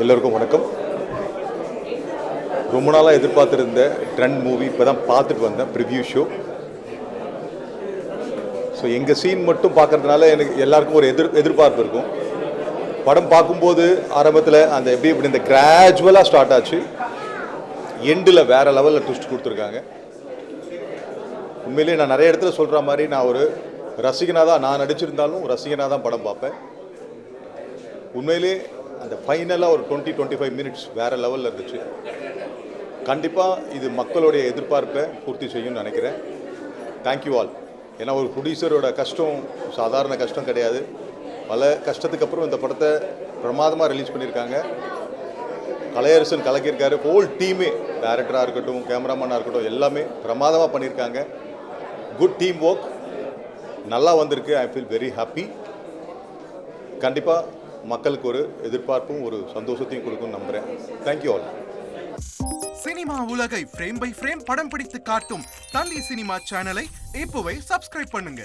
எல்லோருக்கும் வணக்கம். ரொம்ப நாளாக எதிர்பார்த்துருந்த ட்ரெண்ட் மூவி இப்போ தான் பார்த்துட்டு வந்தேன், ப்ரிவ்யூ ஷோ. ஸோ எங்கள் சீன் மட்டும் பார்க்குறதுனால எனக்கு எல்லாருக்கும் ஒரு எதிர்பார்ப்பு இருக்கும். படம் பார்க்கும்போது ஆரம்பத்தில் அந்த எப்படி இந்த கிராஜுவலாக ஸ்டார்ட் ஆச்சு, எண்டில் வேறு லெவலில் ட்விஸ்ட் கொடுத்துருக்காங்க. உண்மையிலேயே நான் நிறைய இடத்துல சொல்கிற மாதிரி நான் ஒரு ரசிகனாக தான், நான் நடிச்சிருந்தாலும் ரசிகனாக தான் படம் பார்ப்பேன். உண்மையிலே அந்த ஃபைனலாக ஒரு 20-25 மினிட்ஸ் வேறு லெவலில் இருந்துச்சு. கண்டிப்பாக இது மக்களுடைய எதிர்பார்ப்பை பூர்த்தி செய்யும்னு நினைக்கிறேன். Thank you all. ஏன்னா ஒரு ப்ரொடியூசரோட கஷ்டம் சாதாரண கஷ்டம் கிடையாது. பல கஷ்டத்துக்கு அப்புறம் இந்த படத்தை பிரமாதமாக ரிலீஸ் பண்ணியிருக்காங்க. கலையரசன் கலக்கியிருக்காரு. ஹோல் டீமே, டைரக்டராக இருக்கட்டும், கேமராமேனாக இருக்கட்டும், எல்லாமே பிரமாதமாக பண்ணியிருக்காங்க. குட் டீம் ஒர்க், நல்லா வந்திருக்கு. I feel very happy. கண்டிப்பாக மக்களுக்கு ஒரு எதிர்பார்ப்பும் ஒரு சந்தோஷத்தையும் கொடுக்கும்னு நம்புகிறேன். Thank you all. சினிமா உலகை ஃப்ரேம் பை ஃப்ரேம் படம் பிடித்து காட்டும் தந்தி சினிமா சேனலை இப்போவே சப்ஸ்கிரைப் பண்ணுங்க.